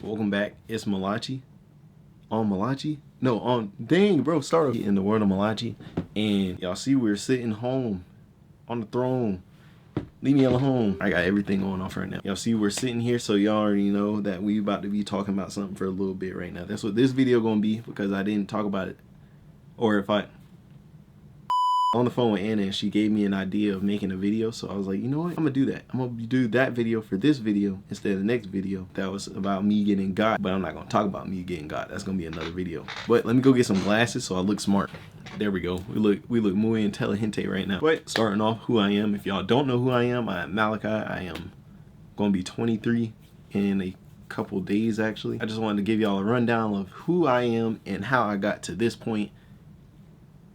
Welcome back. It's Malachee. On Malachee? No, on dang bro, start in the world of Malachee. And y'all see we're sitting home on the throne. Leave me alone. I got everything going off right now. Y'all see we're sitting here, so y'all already know that we about to be talking about something for a little bit right now. That's what this video gonna be, because I didn't talk about it. Or if I on the phone with Anna and she gave me an idea of making a video, so I was like, you know what, I'm gonna do that. I'm gonna do that video for this video instead of the next video that was about me getting got. But I'm not gonna talk about me getting got. That's gonna be another video. But let me go get some glasses so I look smart. There we go. We look muy inteligente right now. But starting off, who I am. If y'all don't know who I am Malachee. I am gonna be 23 in a couple days actually. I just wanted to give y'all a rundown of who I am and how I got to this point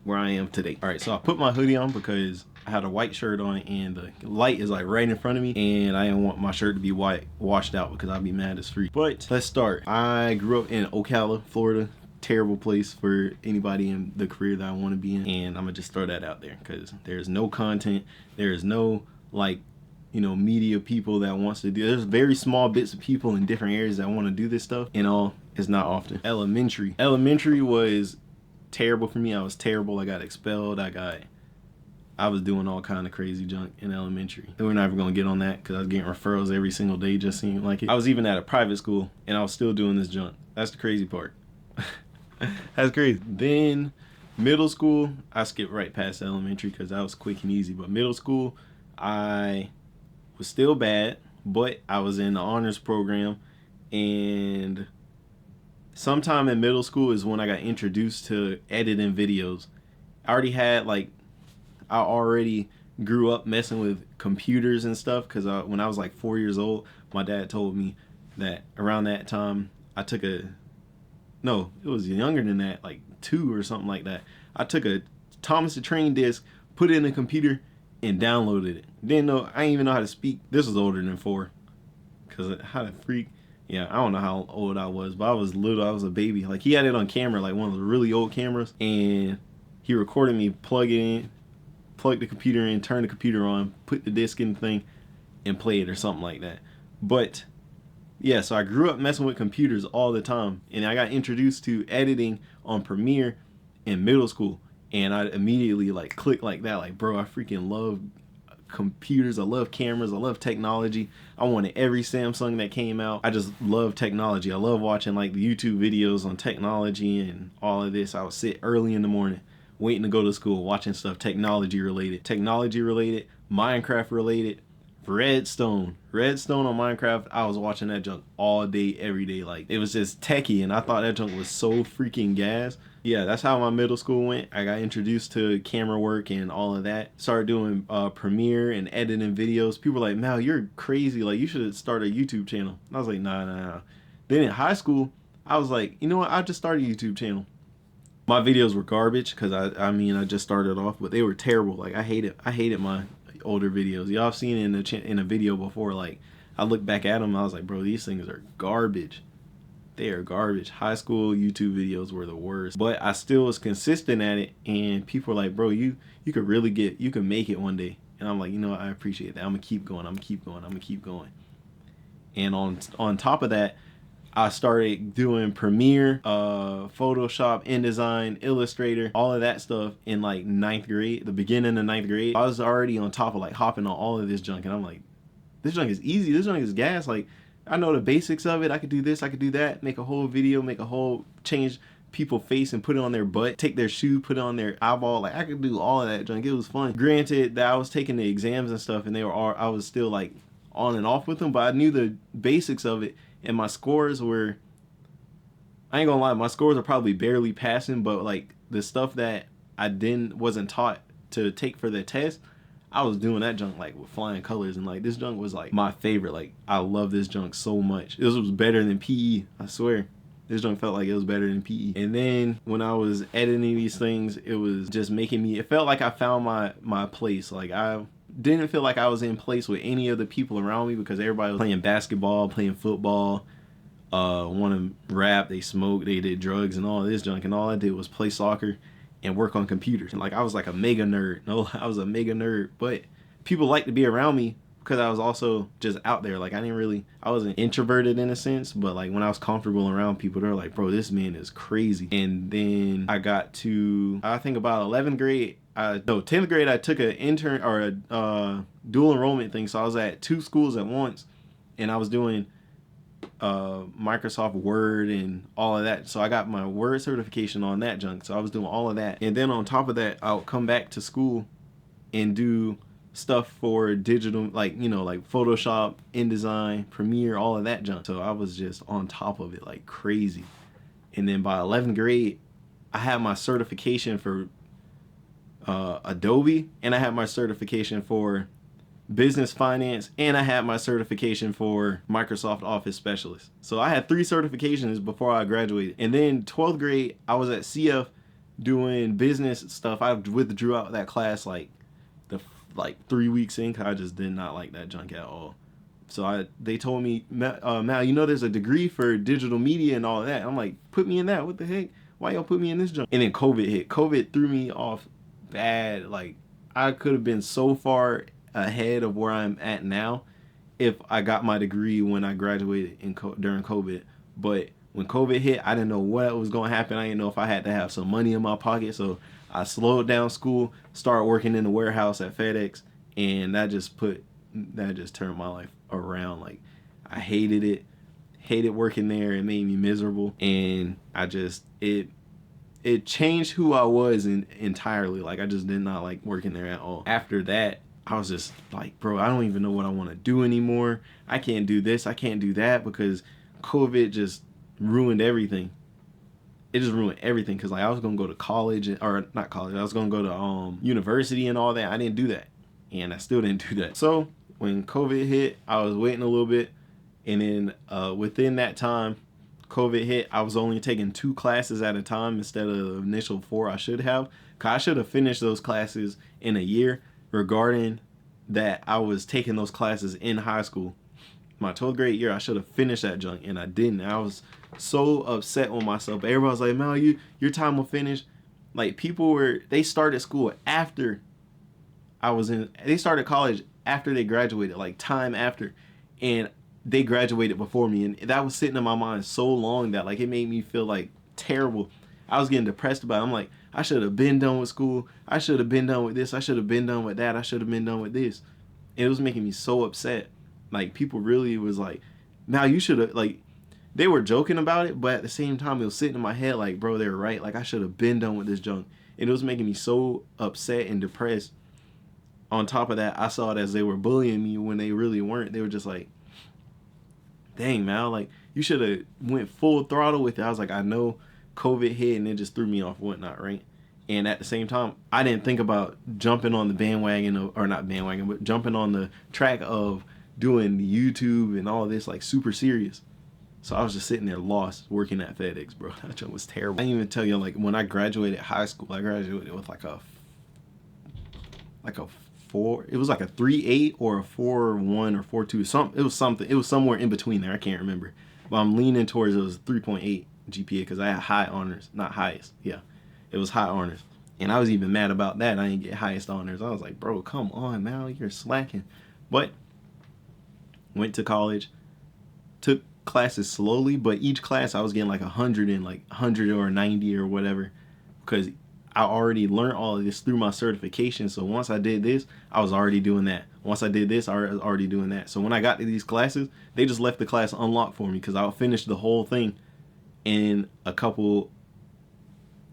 where I am today. All right, so I put my hoodie on because I had a white shirt on and the light is like right in front of me, and I didn't want my shirt to be washed out because I'd be mad as freak. But let's start. I grew up in Ocala, Florida. Terrible place for anybody in the career that I want to be in, and I'm gonna just throw that out there because there's no content, there's no like, you know, media people that wants to do. There's very small bits of people in different areas that want to do this stuff, and all it's not often. Elementary was terrible for me. I was terrible. I got expelled. I was doing all kind of crazy junk in elementary. We're not even gonna get on that because I was getting referrals every single day, just seemed like it. I was even at a private school and I was still doing this junk. That's the crazy part. That's crazy. Then middle school, I skipped right past elementary because that was quick and easy. But middle school, I was still bad, but I was in the honors program, and sometime in middle school is when I got introduced to editing videos. I already grew up messing with computers and stuff because when I was like 4 years old, my dad told me that around that time it was younger than that, like 2 or something like that. I took a Thomas the Train disc, put it in a computer, and downloaded it. I didn't even know how to speak. This was older than 4, because how to freak. Yeah, I don't know how old I was, but I was little. I was a baby. Like, he had it on camera, like one of the really old cameras, and he recorded me plug the computer in, turn the computer on, put the disc in the thing, and play it or something like that. But yeah, so I grew up messing with computers all the time, and I got introduced to editing on Premiere in middle school, and I immediately like clicked like that. Like, bro, I freaking love computers, I love cameras, I love technology. I wanted every Samsung that came out. I just love technology. I love watching like the YouTube videos on technology and all of this. I would sit early in the morning waiting to go to school watching stuff technology related, Minecraft related, Redstone on Minecraft. I was watching that junk all day, every day. Like, it was just techie, and I thought that junk was so freaking gas. Yeah, that's how my middle school went. I got introduced to camera work and all of that. Started doing Premiere and editing videos. People were like, Mal, you're crazy. Like, you should start a YouTube channel. I was like, nah. Then in high school, I was like, you know what? I just started a YouTube channel. My videos were garbage because I just started off, but they were terrible. Like, I hated my older videos. Y'all have seen it in a video before. Like, I look back at them, I was like, bro, these things are garbage. They are garbage. High school YouTube videos were the worst, but I still was consistent at it, and people were like, bro, you could make it one day. And I'm like, you know what? I appreciate that. I'm gonna keep going. And on top of that, I started doing Premiere, Photoshop, InDesign, Illustrator, all of that stuff in like 9th grade, the beginning of 9th grade. I was already on top of like hopping on all of this junk, and I'm like, this junk is easy, this junk is gas. Like, I know the basics of it. I could do this, I could do that, make a whole video, change people's face and put it on their butt, take their shoe, put it on their eyeball. Like, I could do all of that junk. It was fun. Granted that I was taking the exams and stuff, and I was still like on and off with them, but I knew the basics of it. And my scores were, I ain't gonna lie, my scores are probably barely passing, but like the stuff that I wasn't taught to take for the test, I was doing that junk like with flying colors, and like this junk was like my favorite. Like, I love this junk so much. This was better than PE, I swear. This junk felt like it was better than PE. And then when I was editing these things, it was just it felt like I found my place. Like, I didn't feel like I was in place with any of the people around me because everybody was playing basketball, playing football, want to rap, they smoked, they did drugs and all this junk, and all I did was play soccer and work on computers. And like, I was like a mega nerd. No, I was a mega nerd, but people liked to be around me because I was also just out there. Like I wasn't introverted in a sense, but like when I was comfortable around people, they're like, bro, this man is crazy. And then I got to, I think about 11th grade, 10th grade, I took an intern or a dual enrollment thing. So I was at 2 schools at once, and I was doing Microsoft Word and all of that. So I got my Word certification on that junk. So I was doing all of that. And then on top of that, I'll come back to school and do stuff for digital, like, you know, like Photoshop, InDesign, Premiere, all of that junk. So I was just on top of it like crazy. And then by 11th grade, I had my certification for Adobe, and I had my certification for business finance, and I had my certification for Microsoft Office Specialist. So I had 3 certifications before I graduated. And then 12th grade, I was at CF doing business stuff. I withdrew out that class like 3 weeks in, because I just did not like that junk at all. So they told me, Mal, you know there's a degree for digital media and all of that. I'm like, put me in that. What the heck? Why y'all put me in this junk? And then COVID hit. COVID threw me off bad. Like, I could have been so far ahead of where I'm at now if I got my degree when I graduated during COVID. But when COVID hit, I didn't know what was going to happen. I didn't know if I had to have some money in my pocket. So I slowed down school, started working in the warehouse at FedEx, and that just turned my life around. Like, I hated working there. It made me miserable, and it changed who I was entirely. Like, I just did not like working there at all. After that, I was just like, bro, I don't even know what I want to do anymore. I can't do this, I can't do that, because COVID just ruined everything. It just ruined everything, because like I was gonna go to college, or not college, I was gonna go to university and all that. I didn't do that, and I still didn't do that. So when COVID hit, I was waiting a little bit, and then within that time COVID hit, I was only taking 2 classes at a time instead of the initial 4 I should have. Cause I should have finished those classes in a year, regarding that I was taking those classes in high school. My 12th grade year, I should have finished that junk, and I didn't. I was so upset with myself. Everybody was like, Mel, your time will finish. Like, they started school after they started college after they graduated, like time after, and they graduated before me. And that was sitting in my mind so long that like it made me feel like terrible. I was getting depressed about it. I'm like, I should have been done with school. I should have been done with this. I should have been done with that. I should have been done with this. And it was making me so upset. Like, people really was like, now you should have, like, they were joking about it, but at the same time, it was sitting in my head like, bro, they were right. Like, I should have been done with this junk. And it was making me so upset and depressed. On top of that, I saw it as they were bullying me when they really weren't. They were just like, dang, man, like, you should have went full throttle with it. I was like, I know COVID hit and it just threw me off and whatnot, right? And at the same time, I didn't think about jumping on the bandwagon, or not bandwagon, but jumping on the track of doing YouTube and all this, like, super serious. So I was just sitting there lost, working at FedEx, bro. That job was terrible. I didn't even tell you, like, when I graduated high school, I graduated with like a 4, it was like a 3.8 or a 4.1 or 4.2, it was somewhere in between there. I can't remember, but I'm leaning towards it was 3.8 GPA, because I had high honors, not highest. Yeah, it was high honors, and I was even mad about that. I didn't get highest honors. I was like, bro, come on, man, you're slacking. But went to college, took classes slowly, but each class I was getting like 100 and like 100 or 90 or whatever, because I already learned all of this through my certification. So once I did this, I was already doing that. Once I did this, I was already doing that. So when I got to these classes, they just left the class unlocked for me, because I'll finish the whole thing in a couple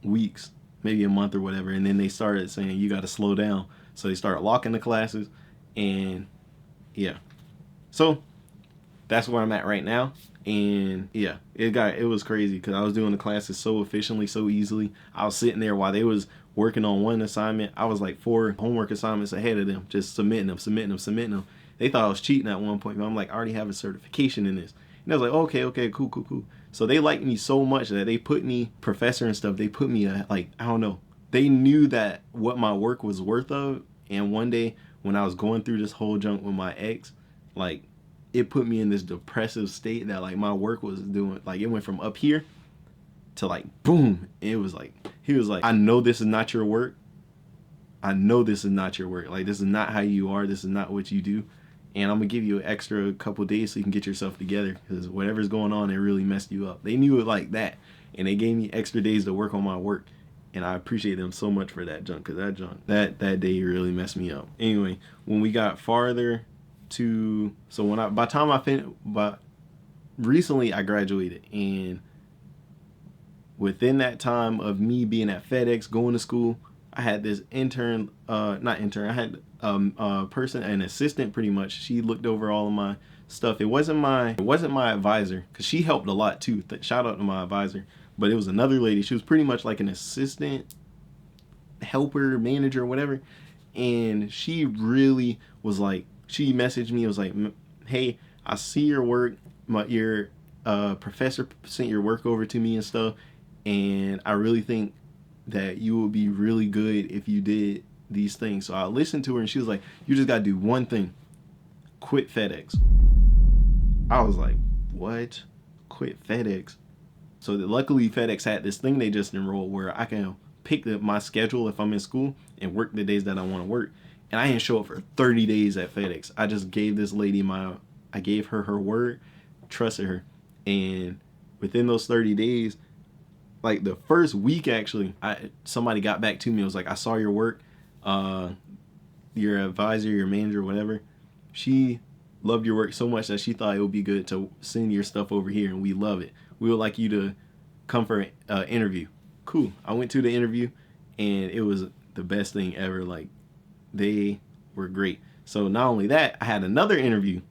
weeks, maybe a month or whatever. And then they started saying, you got to slow down. So they started locking the classes, and yeah. So that's where I'm at right now. And yeah, it was crazy, because I was doing the classes so efficiently, so easily. I was sitting there while they was working on one assignment. I was like 4 homework assignments ahead of them, just submitting them. They thought I was cheating at one point, but I'm like, I already have a certification in this. And I was like, okay, cool. So they liked me so much that they put me, professor and stuff, they put me like, I don't know. They knew that what my work was worth of. And one day when I was going through this whole junk with my ex, like, it put me in this depressive state that like my work was doing, like, it went from up here to like boom. It was like, he was like, I know this is not your work. Like, this is not how you are. This is not what you do. and I'm gonna give you an extra couple days so you can get yourself together, because whatever's going on, it really messed you up. They knew it like that, and they gave me extra days to work on my work, and I appreciate them so much for that junk, because that junk, that day really messed me up. Anyway, when we got farther to, so when by the time I finished, but recently I graduated, and within that time of me being at FedEx, going to school, I had this intern, not intern, I had a person, an assistant pretty much. She looked over all of my stuff. It wasn't my advisor, because she helped a lot too. Shout out to my advisor. But it was another lady. She was pretty much like an assistant, helper, manager, whatever. And she really was like, she messaged me, was like, hey, I see your work, your professor sent your work over to me and stuff, and I really think that you would be really good if you did these things. So I listened to her, and she was like, you just gotta do one thing: quit FedEx. I was like, what? Quit FedEx? So luckily FedEx had this thing they just enrolled where I can pick my schedule if I'm in school and work the days that I want to work. And I didn't show up for 30 days at FedEx. I just gave this lady I gave her her word, trusted her. And within those 30 days, like the first week actually, somebody got back to me. It was like, I saw your work, your advisor, your manager, whatever. She loved your work so much that she thought it would be good to send your stuff over here, and we love it. We would like you to come for an interview. Cool. I went to the interview, and it was the best thing ever. Like, they were great. So not only that, I had another interview.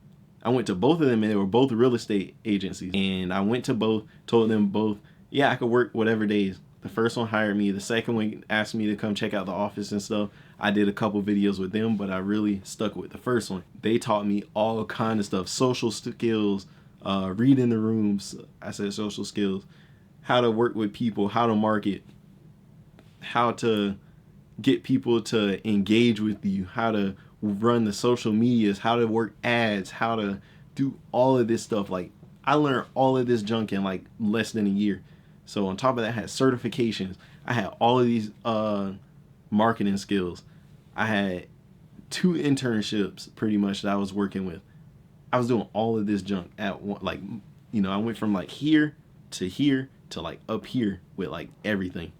I went to both of them, and they were both real estate agencies. And I went to both, told them both, yeah, I could work whatever days. The first one hired me. The second one asked me to come check out the office and stuff. I did a couple videos with them, but I really stuck with the first one. They taught me all kind of stuff: social skills, reading the rooms. I said social skills, how to work with people, how to market, how to get people to engage with you, how to run the social medias, how to work ads, how to do all of this stuff. Like, I learned all of this junk in like less than a year. So on top of that, I had certifications. I had all of these marketing skills. I had 2 internships pretty much that I was working with. I was doing all of this junk at one, like, you know, I went from like here to like up here with like everything.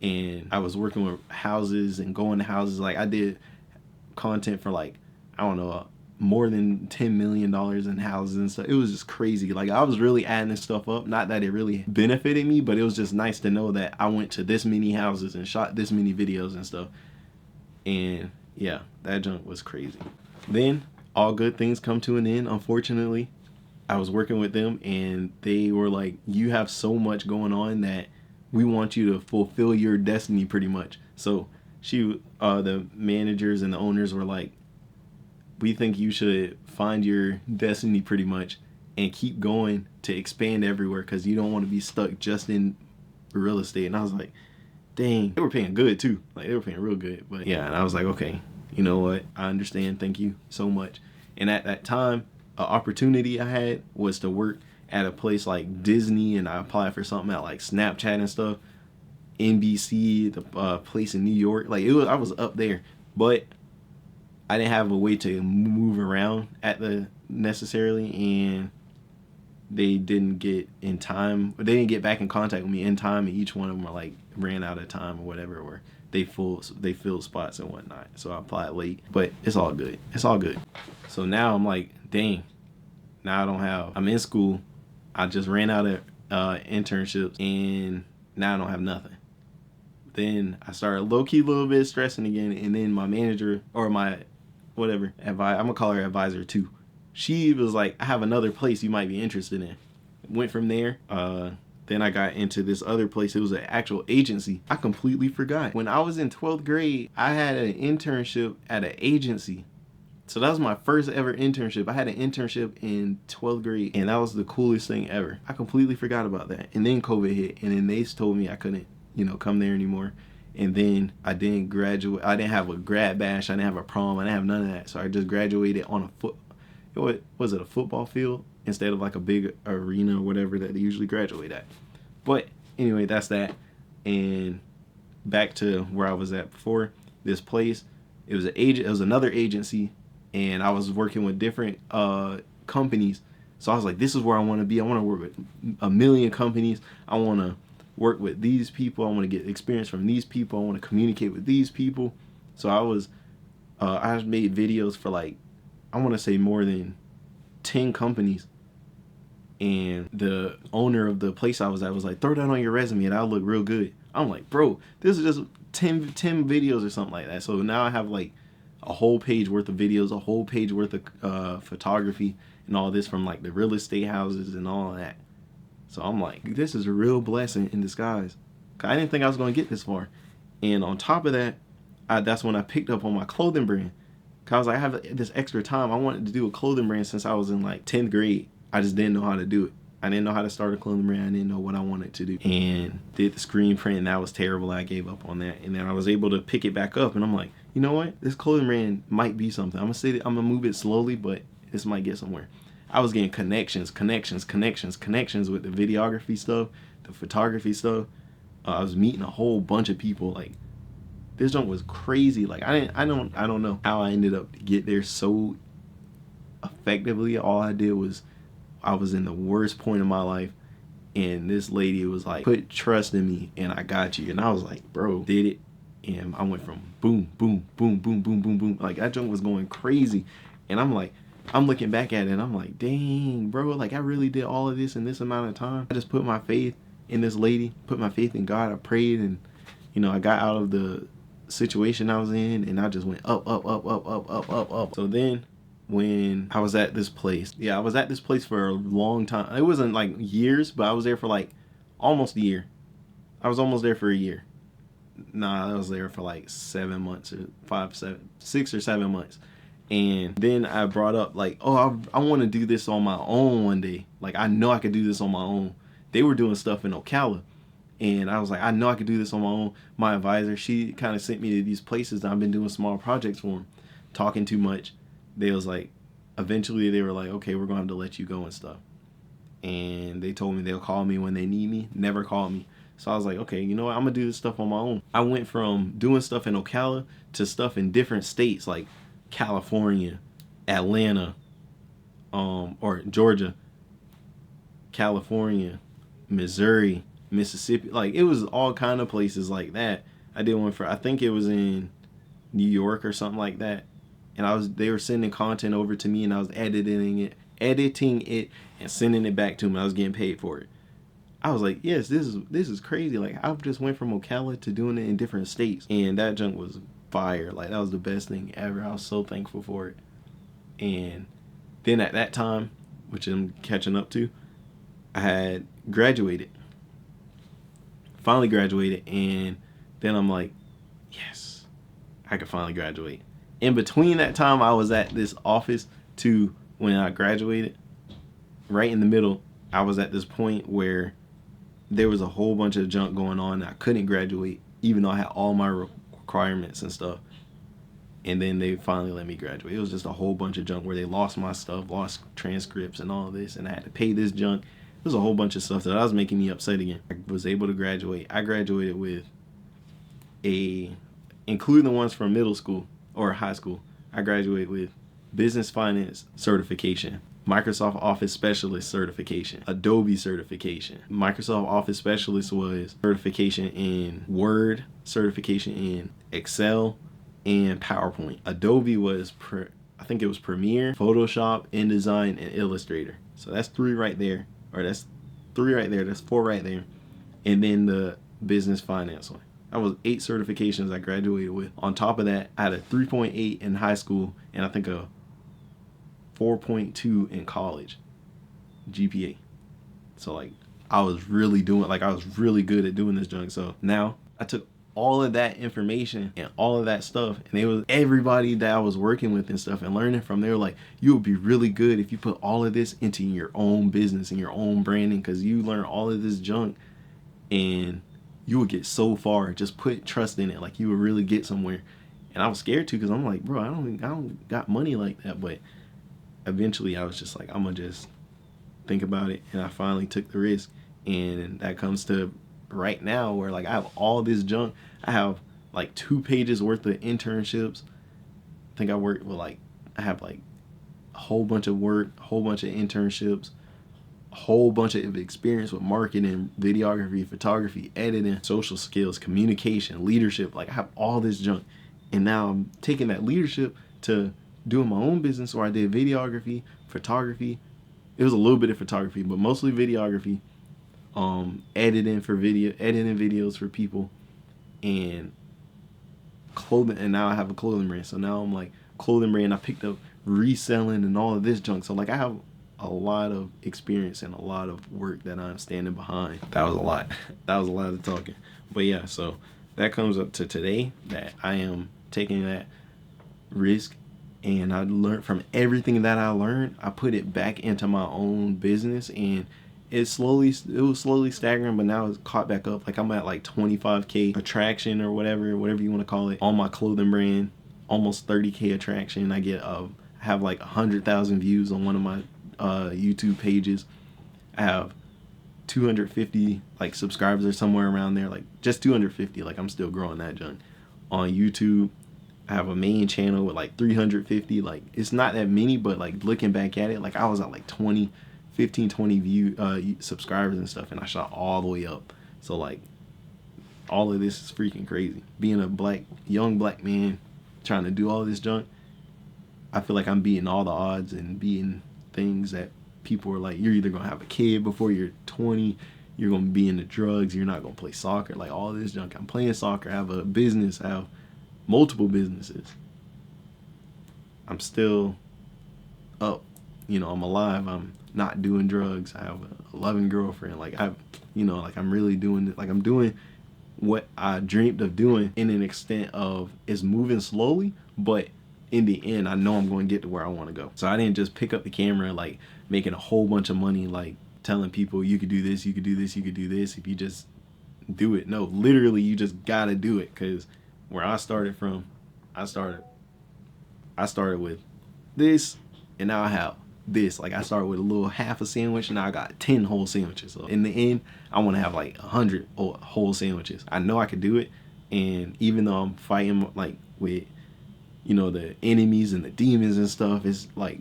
And I was working with houses and going to houses. Like, I did content for like, I don't know, more than $10 million in houses and stuff. It was just crazy. Like, I was really adding this stuff up. Not that it really benefited me, but it was just nice to know that I went to this many houses and shot this many videos and stuff. And yeah, that junk was crazy. Then all good things come to an end, unfortunately. I was working with them, and they were like, you have so much going on that we want you to fulfill your destiny pretty much. So the managers and the owners were like, we think you should find your destiny pretty much and keep going to expand everywhere, because you don't want to be stuck just in real estate. And I was like, dang. They were paying good too. Like, they were paying real good. But yeah, and I was like, okay, you know what? I understand. Thank you so much. And at that time, an opportunity I had was to work at a place like Disney, and I applied for something at like Snapchat and stuff, NBC, the place in New York. Like, I was up there, but I didn't have a way to move around necessarily, and they didn't get in time. They didn't get back in contact with me in time, and each one of them were like ran out of time or whatever, or they filled spots and whatnot. So I applied late, but it's all good. It's all good. So now I'm like, dang, now I'm in school. I just ran out of internships, and now I don't have nothing. Then I started low-key a little bit stressing again, and then my manager, or my whatever, I'm gonna call her advisor too. She was like, I have another place you might be interested in. Went from there. Then I got into this other place. It was an actual agency. I completely forgot. When I was in 12th grade, I had an internship at an agency. So that was my first ever internship. I had an internship in 12th grade, and that was the coolest thing ever. I completely forgot about that. And then COVID hit, and then they told me I couldn't, come there anymore. And then I didn't graduate. I didn't have a grad bash. I didn't have a prom. I didn't have none of that. So I just graduated on a football field instead of like a big arena or whatever that they usually graduate at. But anyway, that's that. And back to where I was at before, this place, it was another agency, and I was working with different companies. So I was like, this is where I want to be. I want to work with a million companies. I want to work with these people. I want to get experience from these people. I want to communicate with these people. So I made videos for like, I want to say more than 10 companies. And the owner of the place I was at was like, throw that on your resume and I'll look real good. I'm like, bro, this is just 10 videos or something like that. So now I have like a whole page worth of videos, a whole page worth of photography and all this from like the real estate houses and all of that. So I'm like, this is a real blessing in disguise. I didn't think I was going to get this far. And on top of that, that's when I picked up on my clothing brand. Cause I was like, I have this extra time. I wanted to do a clothing brand since I was in like 10th grade. I just didn't know how to do it. I didn't know how to start a clothing brand. I didn't know what I wanted to do. And did the screen print, and that was terrible. I gave up on that. And then I was able to pick it back up, and I'm like, you know what? This clothing brand might be something. I'm gonna move it slowly, but this might get somewhere. I was getting connections with the videography stuff, the photography stuff. I was meeting a whole bunch of people. Like, this junk was crazy. Like, I don't know how I ended up to get there so effectively. All I did was, I was in the worst point of my life, and this lady was like, put trust in me and I got you. And I was like, bro, did it. And I went from boom, boom, boom, boom, boom, boom, boom. Like, that junk was going crazy. And I'm like, I'm looking back at it and I'm like, dang, bro, like I really did all of this in this amount of time. I just put my faith in this lady, put my faith in God. I prayed, and I got out of the situation I was in, and I just went up, up, up, up, up, up, up, up. So then when I was at this place, I was at this place for a long time. It wasn't like years, but I was there for like almost a year. I was almost there for a year. Nah, I was there for like 7 months or 6 or 7 months. And then I brought up like, oh, I want to do this on my own one day. Like, I know I could do this on my own. They were doing stuff in Ocala, and I was like, I know I could do this on my own. My advisor, she kind of sent me to these places that I've been doing small projects for them. Talking too much. They was like, eventually they were like, okay, we're going to have to let you go and stuff. And they told me they'll call me when they need me. Never called me. So I was like, okay, you know what? I'm going to do this stuff on my own. I went from doing stuff in Ocala to stuff in different states like California, Atlanta, or Georgia, California, Missouri, Mississippi. Like, it was all kind of places like that. I did one for, I think it was in New York or something like that. And they were sending content over to me, and I was editing it and sending it back to them. I was getting paid for it. I was like, yes, this is crazy. Like, I've just went from Ocala to doing it in different states, and that junk was fire. Like, that was the best thing ever. I was so thankful for it. And then at that time, which I'm catching up to, I had graduated. Finally graduated, and then I'm like, yes, I could finally graduate. In between that time I was at this office to when I graduated, right in the middle, I was at this point where there was a whole bunch of junk going on. I couldn't graduate, even though I had all my requirements and stuff. And then they finally let me graduate. It was just a whole bunch of junk where they lost my stuff, lost transcripts and all of this, and I had to pay this junk. It was a whole bunch of stuff that was making me upset again. I was able to graduate. I graduated with including the ones from middle school or high school, I graduated with business finance certification, Microsoft Office Specialist certification, Adobe certification. Microsoft Office Specialist was certification in Word, certification in Excel, and PowerPoint. Adobe was, I think it was Premiere, Photoshop, InDesign, and Illustrator. So that's 3 right there. Or that's 3 right there. That's 4 right there. And then the business finance one. That was 8 certifications I graduated with. On top of that, I had a 3.8 in high school and I think a 4.2 in college GPA. So like, I was really good at doing this junk. So now I took all of that information and all of that stuff, and it was everybody that I was working with and stuff and learning from. They were like, you would be really good if you put all of this into your own business and your own branding, because you learn all of this junk and you would get so far. Just put trust in it. Like, you would really get somewhere. And I was scared too, because I'm like, bro, I don't got money like that. But eventually I was just like, I'm gonna just think about it. And I finally took the risk. And that comes to right now where like I have all this junk. I have like 2 pages worth of internships. I think I worked with like I have like a whole bunch of work, a whole bunch of internships, a whole bunch of experience with marketing, videography, photography, editing, social skills, communication, leadership. Like I have all this junk. And now I'm taking that leadership to doing my own business where I did videography, photography. It was a little bit of photography, but mostly videography, editing videos for people, and clothing. And now I have a clothing brand. So now I'm like clothing brand. I picked up reselling and all of this junk. So like I have a lot of experience and a lot of work that I'm standing behind. That was a lot. That was a lot of talking. But yeah, so that comes up to today, that I am taking that risk, and I learned from everything that I learned. I put it back into my own business, and it was slowly staggering, but now it's caught back up. Like I'm at like 25K attraction or whatever you want to call it on my clothing brand, almost 30K attraction. I have like 100,000 views on one of my YouTube pages. I have 250 like subscribers or somewhere around there, like just 250. Like I'm still growing that junk on YouTube. I have a main channel with like 350. Like it's not that many, but like looking back at it, like I was at like 20 subscribers and stuff, and I shot all the way up. So like all of this is freaking crazy. Being a young black man trying to do all this junk, I feel like I'm beating all the odds and beating things that people are like, you're either gonna have a kid before you're 20, you're gonna be into drugs, you're not gonna play soccer, like all this junk. I'm playing soccer, I have a business, I have multiple businesses. I'm still up, I'm alive, I'm not doing drugs, I have a loving girlfriend, like I'm really doing it, like I'm doing what I dreamed of doing, in an extent of it's moving slowly, but in the end I know I'm going to get to where I want to go. So I didn't just pick up the camera like making a whole bunch of money, like telling people you could do this, you could do this, you could do this if you just do it. No, literally you just gotta do it, because where I started from, I started with this, and now I have this. Like I started with a little half a sandwich, and now I got 10 whole sandwiches. So in the end I want to have like 100 whole sandwiches. I know I could do it, and even though I'm fighting like with the enemies and the demons and stuff, it's like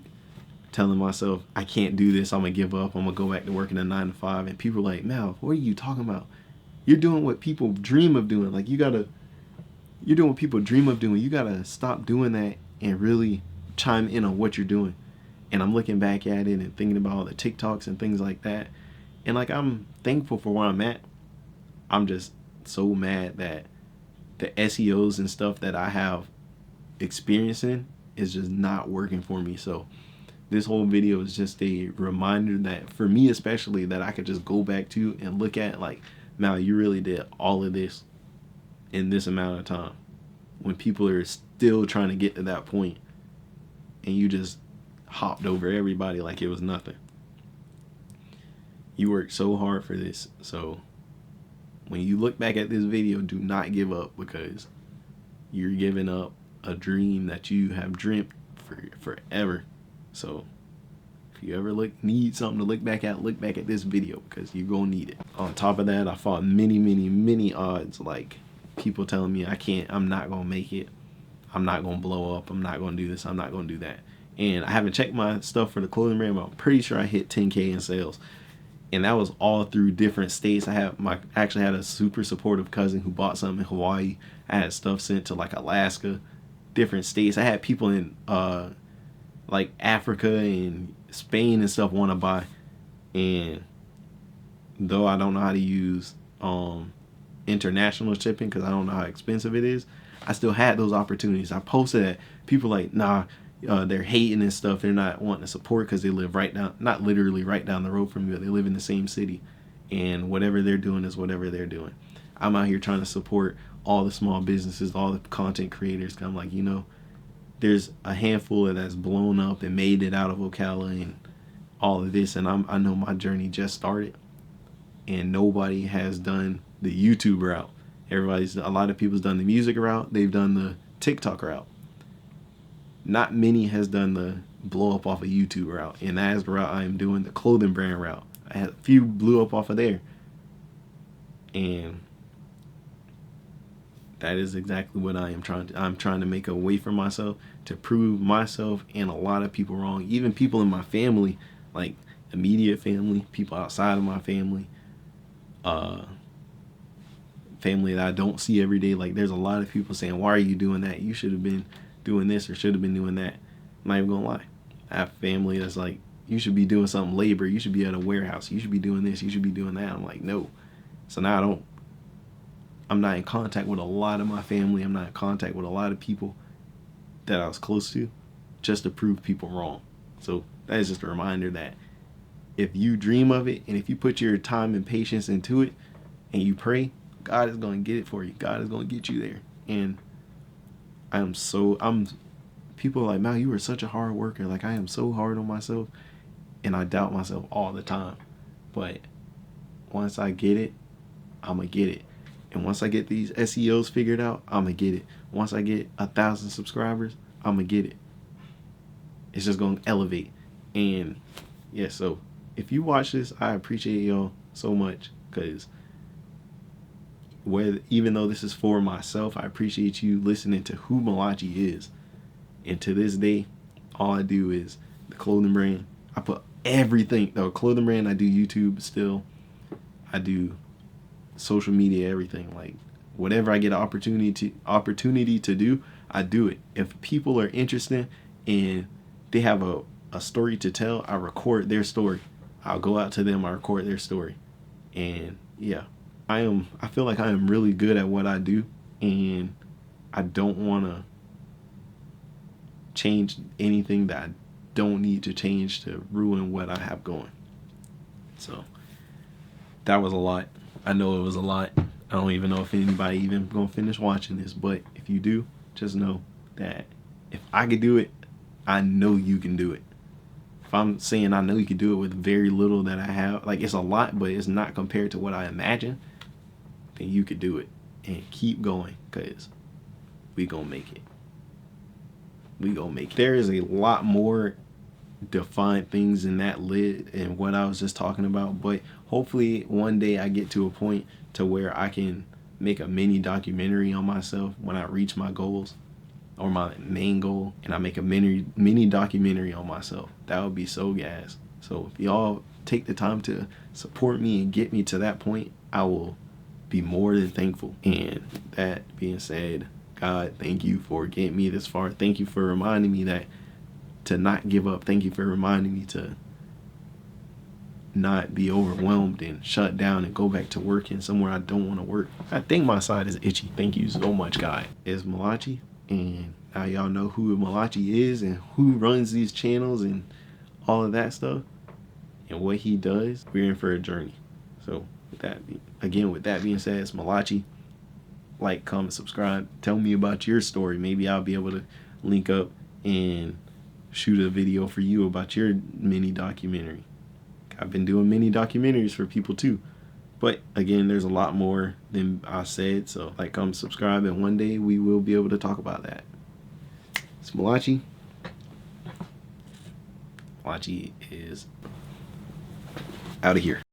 telling myself I can't do this, I'm gonna give up, I'm gonna go back to working a 9 to 5. And people are like, Mal, what are you talking about? You're doing what people dream of doing. Like you're doing what people dream of doing. You gotta stop doing that and really chime in on what you're doing. And I'm looking back at it and thinking about all the TikToks and things like that, and like I'm thankful for where I'm at. I'm just so mad that the SEOs and stuff that I have experiencing is just not working for me. So this whole video is just a reminder that for me especially, that I could just go back to and look at like, now you really did all of this in this amount of time, when people are still trying to get to that point, and you just hopped over everybody like it was nothing. You worked so hard for this. So when you look back at this video, do not give up, because you're giving up a dream that you have dreamt for forever. So if you ever need something to look back at this video, because you're gonna need it. On top of that, I fought many odds, like people telling me I'm not gonna make it, I'm not gonna blow up, I'm not gonna do this, I'm not gonna do that. And I haven't checked my stuff for the clothing brand, but I'm pretty sure I hit 10K in sales. And that was all through different states. I actually had a super supportive cousin who bought something in Hawaii. I had stuff sent to like Alaska, different states. I had people in like Africa and Spain and stuff want to buy. And though I don't know how to use international shipping, because I don't know how expensive it is, I still had those opportunities. I posted that. People like, nah, they're hating and stuff. They're not wanting to support because they live not literally right down the road from me, but they live in the same city, and whatever they're doing is whatever they're doing. I'm out here trying to support all the small businesses, all the content creators. I'm like, there's a handful of that's blown up and made it out of Ocala and all of this, and I know my journey just started, and nobody has done the YouTube route. A lot of people's done the music route, they've done the TikTok route. Not many has done the blow up off of YouTube route, and that is the route I am doing, the clothing brand route. I had a few blew up off of there, and that is exactly what I am trying to. I'm trying to make a way for myself to prove myself and a lot of people wrong. Even people in my family, like immediate family, people outside of my family, family that I don't see every day. Like there's a lot of people saying, why are you doing that? You should have been doing this or should have been doing that. I'm not even gonna lie. I have family that's like, you should be doing something labor. You should be at a warehouse. You should be doing this. You should be doing that. I'm like, no. So now I'm not in contact with a lot of my family. I'm not in contact with a lot of people that I was close to just to prove people wrong. So that is just a reminder that if you dream of it and if you put your time and patience into it and you pray, God is going to get it for you. God is going to get you there. And people are like, Mal, you are such a hard worker. Like, I am so hard on myself and I doubt myself all the time. But once I get it, I'm going to get it. And once I get these SEOs figured out, I'm going to get it. Once I get 1,000 subscribers, I'm going to get it. It's just going to elevate. And yeah, so if you watch this, I appreciate y'all so much, because even though this is for myself, I appreciate you listening to who Malachee is. And to this day, all I do is the clothing brand. I put everything, the clothing brand, I do YouTube still. I do social media, everything. Like whatever I get an opportunity to do, I do it. If people are interested and they have a story to tell, I record their story. I'll go out to them, I record their story. And yeah, I feel like I am really good at what I do, and I don't want to change anything that I don't need to change to ruin what I have going. So that was a lot. I know it was a lot. I don't even know if anybody even gonna finish watching this, but if you do, just know that if I could do it, I know you can do it. If I'm saying I know you can do it with very little that I have, like it's a lot, but it's not compared to what I imagine, then you could do it. And keep going, because we gonna make it. We gonna make it. There is a lot more defined things in that lid and what I was just talking about, but hopefully one day I get to a point to where I can make a mini documentary on myself when I reach my goals or my main goal, and I make a mini documentary on myself. That would be so gas. So if y'all take the time to support me and get me to that point, I will be more than thankful. And that being said, God, thank you for getting me this far. Thank you for reminding me that to not give up. Thank you for reminding me to not be overwhelmed and shut down and go back to working somewhere I don't want to work. I think my side is itchy. Thank you so much, God. Is Malachee, and now y'all know who Malachee is and who runs these channels and all of that stuff and what he does. We're in for a journey. So with that being said, it's Malachee. Like, comment, subscribe. Tell me about your story. Maybe I'll be able to link up and shoot a video for you about your mini documentary. I've been doing mini documentaries for people too, but again, there's a lot more than I said. So like, comment, subscribe, and one day we will be able to talk about that. It's Malachee. Malachee is out of here.